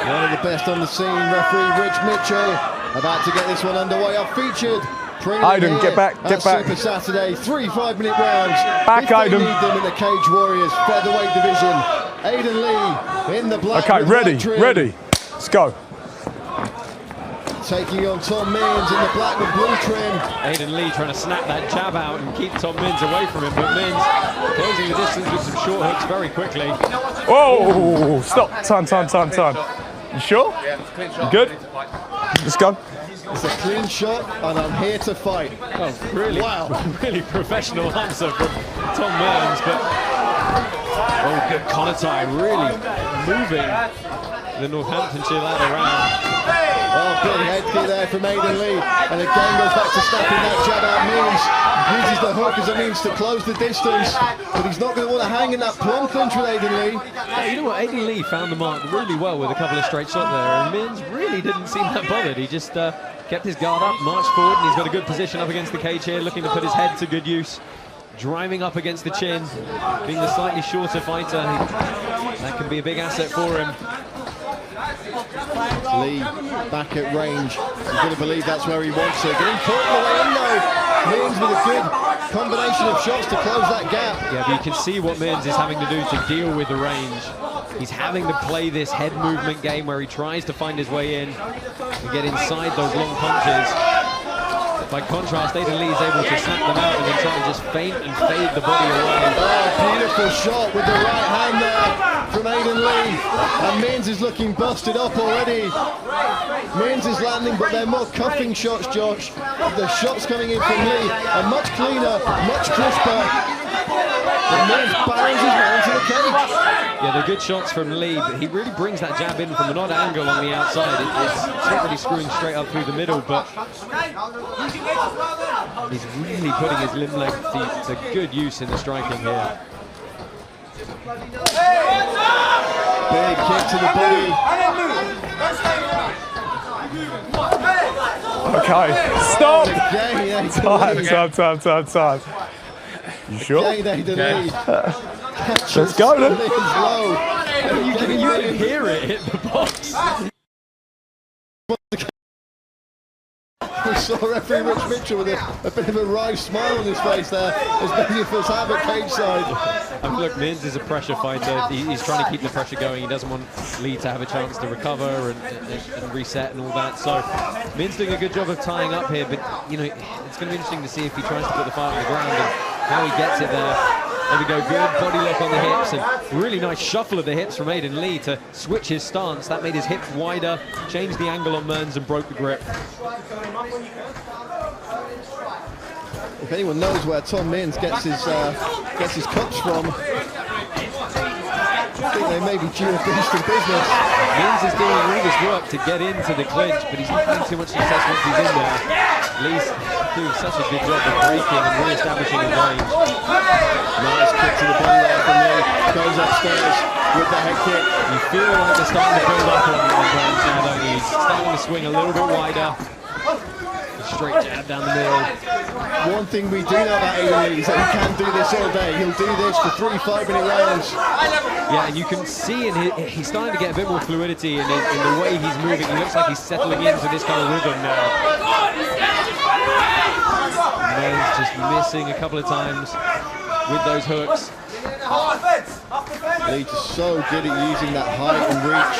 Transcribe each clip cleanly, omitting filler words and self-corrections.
One of the best on the scene, referee Rich Mitchell, about to get this one underway. I've featured Aiden, get back, get back. Super Saturday, 3 5-minute rounds. Back, Aiden. Need them in the Cage Warriors featherweight division. Aiden Lee in the black. Okay, ready. Let's go. Taking on Tom Mearns in the black with blue trim. Aiden Lee trying to snap that jab out and keep Tom Mearns away from him, but Mearns closing the distance with some short hooks very quickly. Whoa, stop, time. You sure? Yeah, it's a clean shot. You good? Let's go. It's a clean shot, and I'm here to fight. Oh, really? Wow. Really professional answer from Tom Mearns, but oh, good Konatai really moving the Northamptonshire ladder around. Oh, big head kick there from Aiden Lee, and again goes back to snapping that jab out. Mearns uses the hook as a means to close the distance, but he's not going to want to hang in that plum clinch with Aiden Lee. Yeah, you know what, Aiden Lee found the mark really well with a couple of straight shots there, and Mearns really didn't seem that bothered. He just kept his guard up, marched forward, and he's got a good position up against the cage here, looking to put his head to good use. Driving up against the chin, being the slightly shorter fighter, that can be a big asset for him. Lee back at range. You've got to believe that's where he wants it. Getting caught on the way in though. Mearns with a good combination of shots to close that gap. Yeah, but you can see what Mearns is having to do to deal with the range. He's having to play this head movement game where he tries to find his way in and get inside those long punches. By contrast, Aiden Lee is able to snap them out and then try and just feint and fade the body away. Oh, beautiful shot with the right hand there from Aiden Lee. And Mearns is looking busted up already. Mearns is landing, but they're more cuffing shots, Josh. The shots coming in from Lee are much cleaner, much crisper. And Mearns barrels his way into the cage. Yeah, they're good shots from Lee, but he really brings that jab in from an odd angle on the outside. It's not really screwing straight up through the middle, but he's really putting his limb length to good use in the striking here. Big kick to the body. Okay, stop. Again, Time. You sure? Aiden Lee. Let's go then. You can hear it hit the box. We saw referee Rich Mitchell with a bit of a wry smile on his face there as many of us have at cage side. Look, Mearns is a pressure fighter. He's trying to keep the pressure going. He doesn't want Lee to have a chance to recover and reset and all that. So Mearns doing a good job of tying up here, but you know, it's going to be interesting to see if he tries to put the fight on the ground and how he gets it there. There we go, good body lock on the hips and really nice shuffle of the hips from Aiden Lee to switch his stance. That made his hips wider, changed the angle on Mearns and broke the grip. If anyone knows where Tom Mearns gets his cuts from, I think they may be due a beast in business. Mearns is doing all this work to get into the clinch, but he's not having too much success once he's in there. Lee's doing such a good job of breaking and re-establishing his range. Nice kick to the body there from Lee. Goes upstairs with the head kick. You feel like they're starting to build up on Mearns now, don't you? He's starting to swing a little bit wider. Straight jab down the middle. One thing we do know about Aiden Lee is that he can do this all day. He'll do this for 3 5-minute rounds. Yeah, and you can see he's starting to get a bit more fluidity in the way he's moving. He looks like he's settling into this kind of rhythm now. Mearns just missing a couple of times with those hooks. Lee just so good at using that height and reach.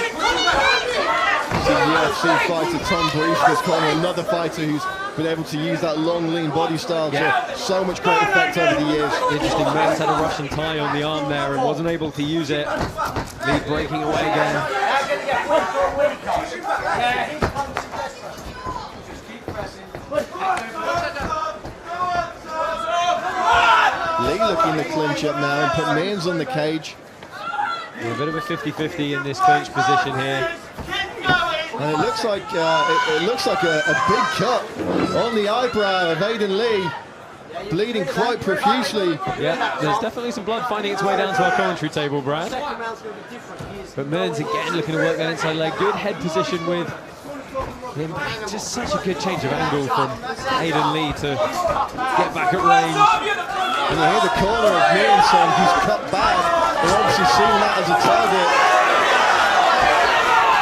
See UFC fighter Tom Breesker's corner, another fighter who's been able to use that long, lean body style to so much great effect over the years. Interesting, Mearns had a Russian tie on the arm there and wasn't able to use it. Lee breaking away again. Lee looking to clinch up now and put Mearns on the cage. Yeah, a bit of a 50-50 in this clinch position here. And it looks like a big cut on the eyebrow of Aiden Lee, bleeding quite profusely. Yeah, there's definitely some blood finding its way down to our commentary table, Brad. But Mearns again looking to work that inside leg. Good head position with him. Just such a good change of angle from Aiden Lee to get back at range. And you hear the corner of Mearns saying he's cut bad. They're obviously seeing that as a target.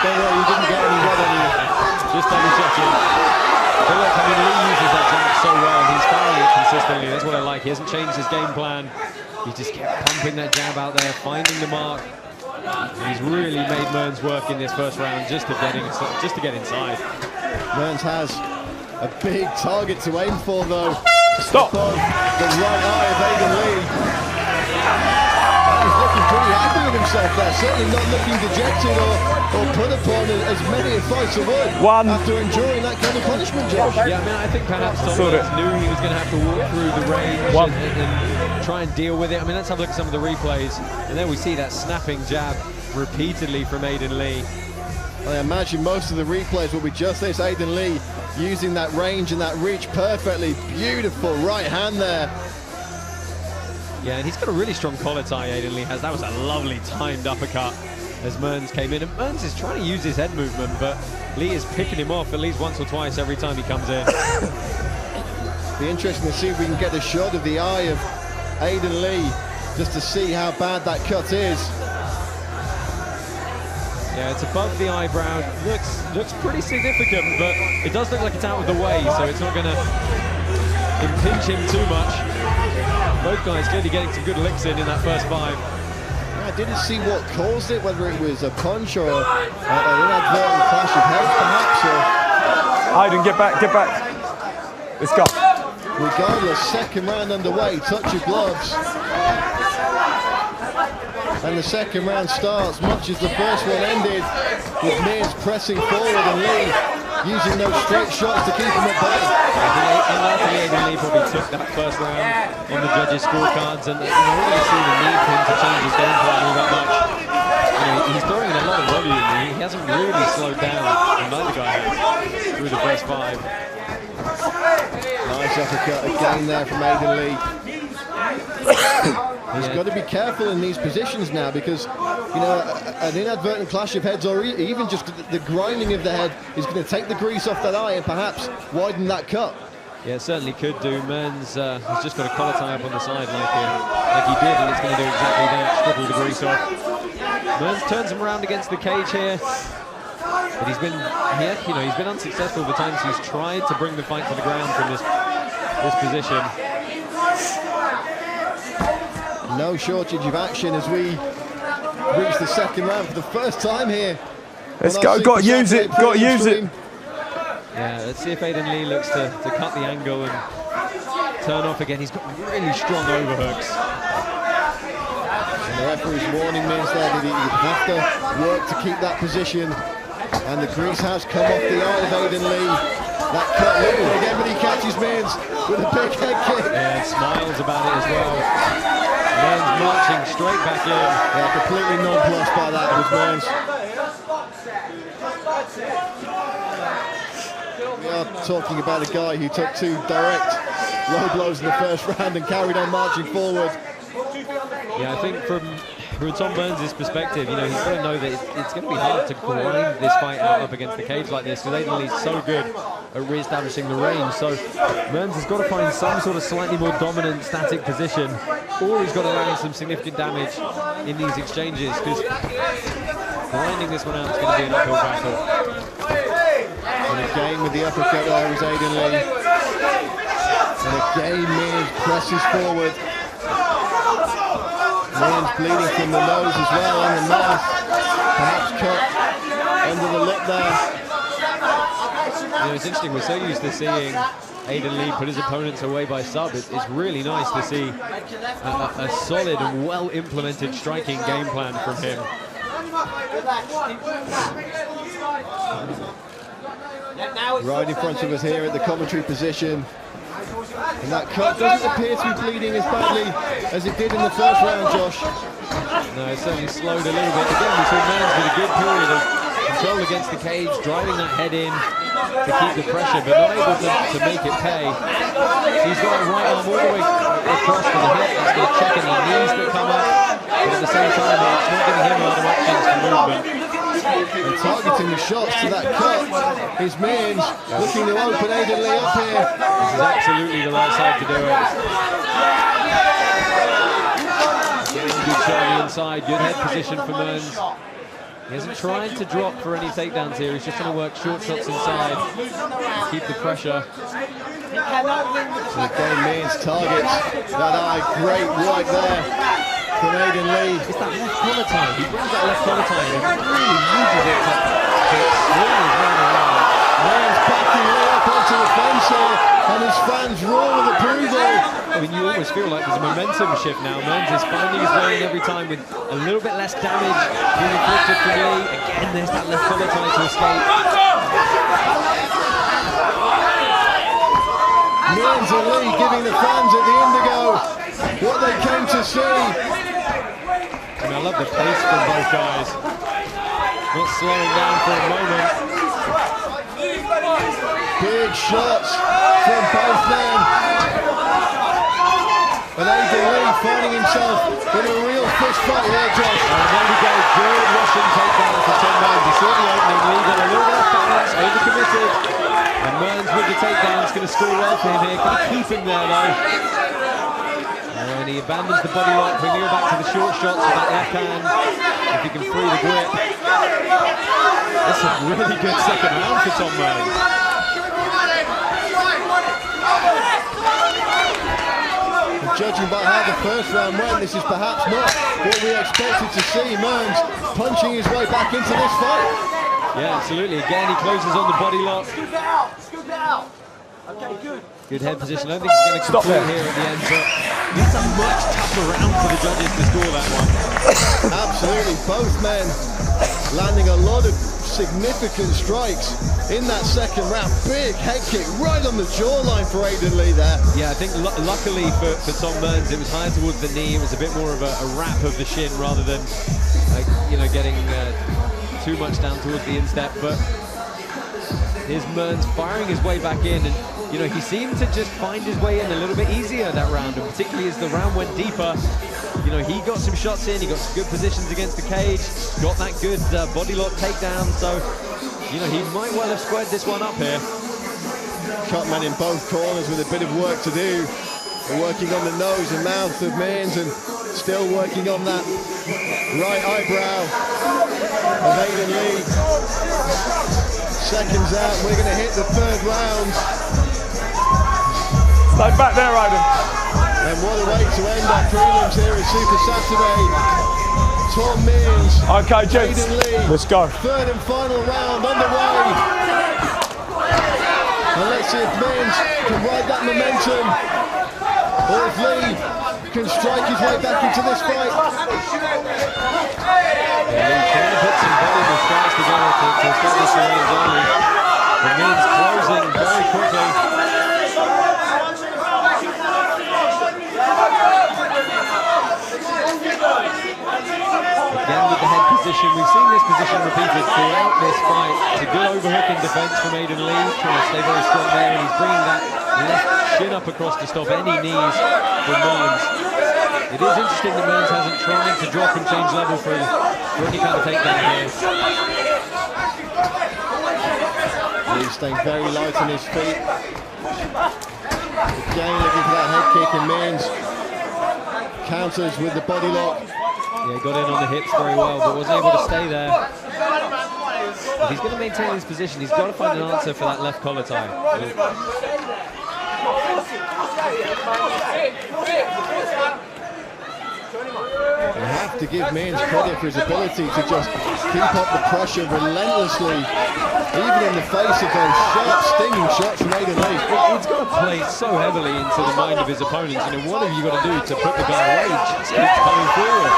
Don't worry, you didn't get any red on you. Just double checking. But look, I mean, Lee uses that jab so well. He's firing it consistently. That's what I like. He hasn't changed his game plan. He just kept pumping that jab out there, finding the mark. He's really made Mearns work in this first round just to get inside. Mearns has a big target to aim for, though. Stop. Above the right eye of Aiden Lee. He's looking pretty happy with himself there. Certainly not looking dejected or put upon as many a fighter would. After enduring that kind of punishment, Josh. Yeah, I mean, I think perhaps Tom Mearns knew he was going to have to walk through the range and try and deal with it. I mean, let's have a look at some of the replays. And then we see that snapping jab repeatedly from Aiden Lee. I imagine most of the replays will be just this. Aiden Lee using that range and that reach perfectly. Beautiful right hand there. Yeah, and he's got a really strong collar tie, Aiden Lee has. That was a lovely timed uppercut as Mearns came in. And Mearns is trying to use his head movement, but Lee is picking him off at least once or twice every time he comes in. Be interesting to see if we can get a shot of the eye of Aiden Lee, just to see how bad that cut is. Yeah, it's above the eyebrow. Looks pretty significant, but it does look like it's out of the way, so it's not going to impinge him too much. Both guys clearly getting some good licks in that first 5. I didn't see what caused it, whether it was a punch or an inadvertent clash of heads, perhaps. Aiden, get back, get back. Let's go. Regardless, second round underway, touch of gloves. And the second round starts, much as the first one ended, with Mearns pressing forward and Lee using those straight shots to keep him at bay. Unlikely Aiden Lee probably took that first round on the judges' scorecards, and we're not going to see the need for him to change his game plan all that much. He's throwing in a lot of volume. He hasn't really slowed down, and neither guy has through the first 5. Nice uppercut again there from Aiden Lee. He's got to be careful in these positions now, because an inadvertent clash of heads or even just the grinding of the head is going to take the grease off that eye and perhaps widen that cut. Yeah, it certainly could do. Mearns has just got a collar tie up on the side like he did, and it's going to do exactly that, struggle the grease off. Mearns turns him around against the cage here, but he's been unsuccessful the times he's tried to bring the fight to the ground from this position. No shortage of action as we reach the second round for the first time here. Let's go, got to use it, got to use it. Yeah, let's see if Aiden Lee looks to cut the angle and turn off again. He's got really strong overhooks. And the referee's warning Mearns there that he would have to work to keep that position. And the grease has come off the eye of Aiden Lee. That cut little again, but he catches Mearns with a big head kick. Yeah, and smiles about it as well. Mearns marching straight back in. Yeah, completely nonplussed by that was Mearns. We are talking about a guy who took 2 direct low blows in the first round and carried on marching forward. Yeah, I think from Tom Mearns' perspective, he's got to know that it's going to be hard to grind this fight out up against the cage like this, because Aiden Lee's so good at re-establishing the range. So Mearns has got to find some sort of slightly more dominant static position, or he's got to land some significant damage in these exchanges, because grinding this one out is going to be an uphill battle. And again with the uppercut there is Aiden Lee. And again Mearns presses forward. Mearns bleeding from the nose as well, and the mouth. Perhaps cut under the lip there. It's interesting, we're so used to seeing Aiden Lee put his opponents away by sub. It's really nice to see a solid and well-implemented striking game plan from him. Right in front of us here at the commentary position. And that cut doesn't appear to be bleeding as badly as it did in the first round, Josh. No, it certainly slowed a little bit. Again, we saw Mearns with a good period of control against the cage, driving that head in to keep the pressure, but not able to make it pay. So he's got a right arm all the way across to the hip. He's still checking the knees that come up, but at the same time, it's not giving him a lot of options for movement. And targeting the shots to that cut is Mearns, looking to open Aiden Lee up here. This is absolutely the right side to do it. Getting a good shot on the inside, good head position for Mearns. He hasn't tried to drop for any takedowns here. He's just trying to work short shots inside, keep the pressure. So again, Mearns targets that eye. Great work there from Aiden Lee. It's that left collar tie. He brings that left collar tie and really uses it to swing his man around. Mearns backing Lee up onto the fence here, and his fans roar with approval. I mean, you always feel like there's a momentum shift now. Mearns is finding his way in every time with a little bit less damage being inflicted from Lee. Again, there's that left collar tie to escape. Mearns and Lee giving the fans at the Indigo what they came to see. And I love the pace from both guys. Not slowing down for a moment. Big shots from both men. And Aiden Lee finding himself in a real fist fight here, Josh. And there we go, good Russian takedown for Tom Mearns. He saw the opening, Lee got a little bit off balance, overcommitted. And Mearns with the takedown is going to score well for him here. Can he keep him there though? And he abandons the body lock, bringing him back to the short shots with that left hand. If he can free the grip. That's a really good second round for Tom Mearns. And judging by how the first round went, this is perhaps not what we expected to see. Mearns punching his way back into this fight. Yeah, absolutely. Again, he closes on the body lock. Scoop out! Scoop out! Okay, good. Good head position. I don't think he's going to complete here at the end, but it's a much tougher round for the judges to score that one. Absolutely, both men landing a lot of significant strikes in that second round. Big head kick right on the jawline for Aiden Lee there. Yeah, I think luckily for Tom Mearns, it was higher towards the knee. It was a bit more of a wrap of the shin rather than, getting too much down towards the instep. But here's Mearns firing his way back in, and he seemed to just find his way in a little bit easier that round, and particularly as the round went deeper, he got some shots in, he got some good positions against the cage, got that good body lock takedown, so he might well have squared this one up here. Cutman in both corners with a bit of work to do. They're working on the nose and mouth of Mearns and still working on that right eyebrow of Aiden Lee. Seconds out, we're going to hit the third round. Stay back there, Aiden. And what a way to end our prelims here at Super Saturday. Tom Mearns, Okay, gents, Aiden Lee, let's go. Third and final round underway. And let's see if Mearns can ride that momentum, or if Lee can strike his way back into this fight. Yeah, Lee trying to put some valuable strikes together to establish the range early. The Mearns closing very quickly. Again with the head position, we've seen this position repeated throughout this fight. It's a good overhooking defense from Aiden Lee, trying to stay very strong there, and he's bringing that left shin up across to stop any knees from Mearns. It is interesting that Mearns hasn't tried to drop and change level for any kind of takedown here. Lee staying very light on his feet. Again looking for that head kick, and Mearns counters with the body lock. Yeah, he got in on the hips very well, but wasn't able to stay there. If he's going to maintain his position, he's got to find an answer for that left collar tie. You have to give Mearns credit for his ability to just keep up the pressure relentlessly, even in the face of those sharp, stinging shots from Aiden Lee. He's got to play so heavily into the mind of his opponents. What have you got to do to put the guy away? Just keep coming forward.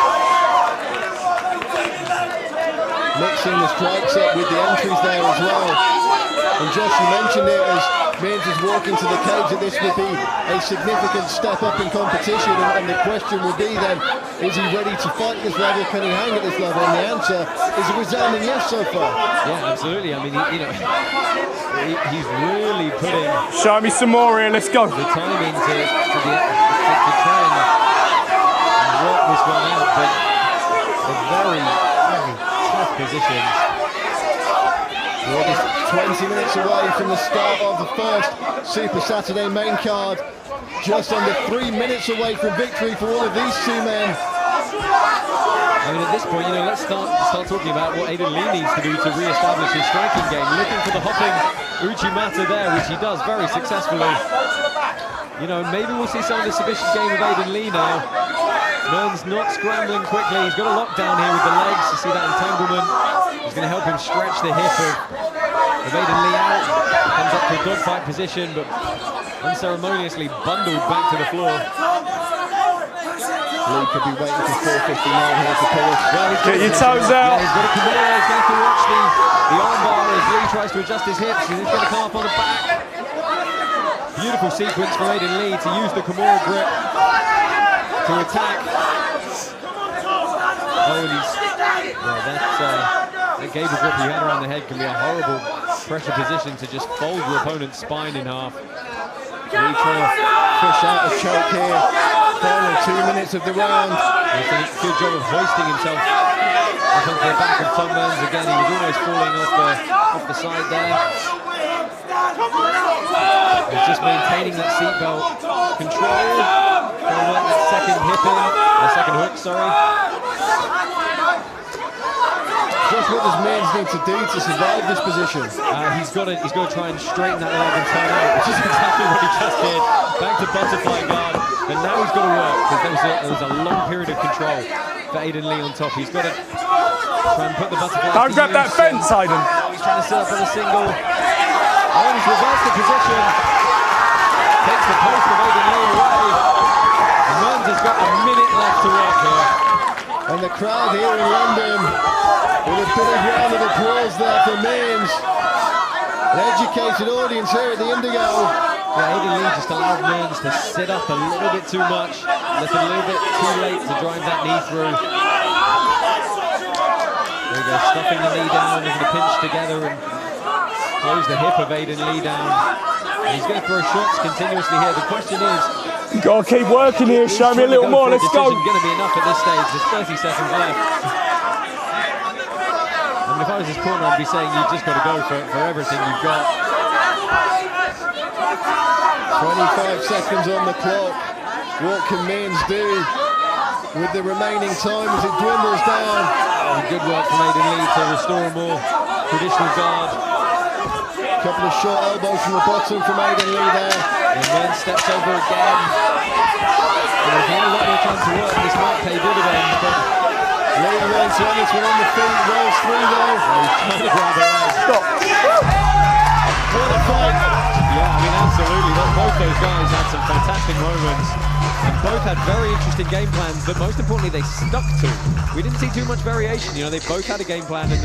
Mixing the strikes up with the entries there as well. And Josh, you mentioned it as Mearns is walking to the cage, that this would be a significant step up in competition, and the question will be then, is he ready to fight this level? Can he hang at this level? And the answer is a resounding yes so far. Yeah, absolutely. I mean, he's really putting Show me some more here, let's go. the time into to try and work this one out, but a very, very tough positions. We're just 20 minutes away from the start of the first Super Saturday main card. Just under 3 minutes away from victory for all of these two men. I mean, at this point, you know, let's start talking about what Aiden Lee needs to do to re-establish his striking game. Looking for the hopping Uchimata there, which he does very successfully. You know, maybe we'll see some of the submission game of Aiden Lee now. Mearns not scrambling quickly. He's got a lockdown here with the legs. You see that entanglement. He's going to help him stretch the hip of Aiden Lee out. Comes up to a dogfight position, but unceremoniously bundled back to the floor. Lee could be waiting for 4:59 here to pull us. Well, Get your toes out. Yeah, he's got a Kimura. He's going to watch the armbar as Lee tries to adjust his hips. He's going to come up on the back. Beautiful sequence from Aiden Lee to use the Kimura grip to attack. Oh, and he's... that gable grip you had around the head can be a horrible pressure position to just fold your opponent's spine in half. Lee trying to push out a choke here. Final 2 minutes of the round. He's done a good job of hoisting himself up onto the back of Tom Mearns again. He was almost falling off the side there. He's just maintaining that seatbelt control. Trying to work that second hip in, the second hook, sorry. Just what does Mearns need to do to survive this position? He's got to try and straighten that leg and turn out, which is exactly what he just did. Back to butterfly guard, and now he's got to work because there was a long period of control for Aiden Lee on top. He's got to try and put the butterfly. Don't grab that fence, Aiden. He's trying to set up on a single. Oh, he's reversed the position. Takes the post of Aiden Lee away. And Mearns has got a minute left to work here. And the crowd here in London with a bit of round of applause there for Mearns. An educated audience here at the Indigo. Yeah, Aiden Lee just allowed Mearns to sit up a little bit too much. Left a little bit too late to drive that knee through. There we go, stuffing the knee down, looking to pinch together and close the hip of Aiden Lee down. And he's going to throw shots continuously here. The question is, You gotta keep working here. Show me a little more. Let's go. Going to be enough at this stage. There's 30 seconds left. And if I was his corner, I'd be saying you've just got to go for everything you've got. 25 seconds on the clock. What can Mearns do with the remaining time as it dwindles down? And good work from Aiden Lee to restore a more traditional guard. Couple of short elbows from the bottom from Aiden Lee there. And Mearns steps over again. And if he had a lot more time to work, this might pay dividends. But Lee wins on this one on the feet, rolls through though. he's trying to grab the leg. Stop. What a fight. Yeah, I mean, absolutely. Both those guys had some fantastic moments. And both had very interesting game plans, but most importantly, they stuck to. We didn't see too much variation. You know, they both had a game plan, and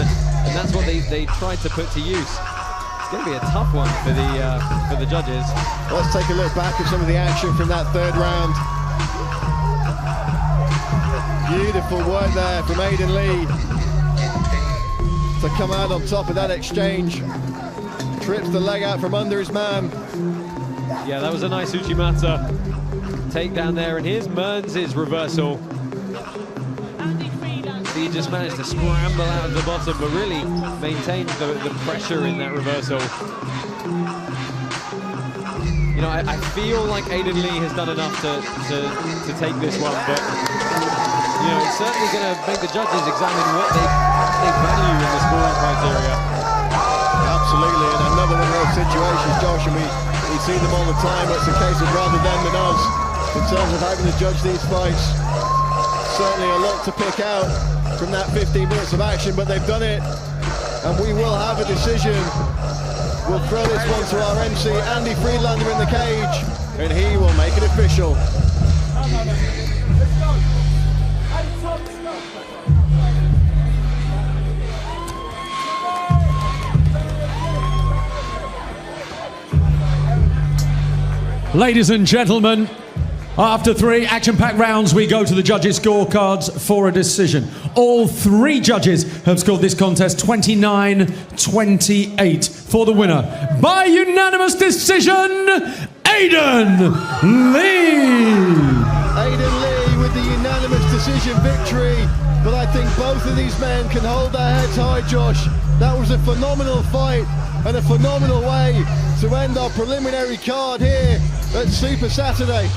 that's what they tried to put to use. It's going to be a tough one for the judges. Let's take a look back at some of the action from that third round. Beautiful work there from Aiden Lee to come out on top of that exchange. Trips the leg out from under his man. Yeah, that was a nice Uchimata takedown there, and here's Mearns' reversal. He just managed to scramble out of the bottom, but really maintained the pressure in that reversal. You know, I feel like Aiden Lee has done enough to take this one, but you know, it's certainly going to make the judges examine what they value in the scoring criteria. Absolutely, and another one of those situations, Josh, and we see them all the time. It's a case of rather them than us in terms of having to judge these fights. Certainly a lot to pick out from that 15 minutes of action, but they've done it, and we will have a decision. We'll throw this one to our MC, Andy Friedlander, in the cage, and he will make it official. Ladies and gentlemen, after 3 action-packed rounds, we go to the judges' scorecards for a decision. All 3 judges have scored this contest 29-28 for the winner. By unanimous decision, Aiden Lee! Aiden Lee with the unanimous decision victory, but I think both of these men can hold their heads high, Josh. That was a phenomenal fight and a phenomenal way to end our preliminary card here at Super Saturday.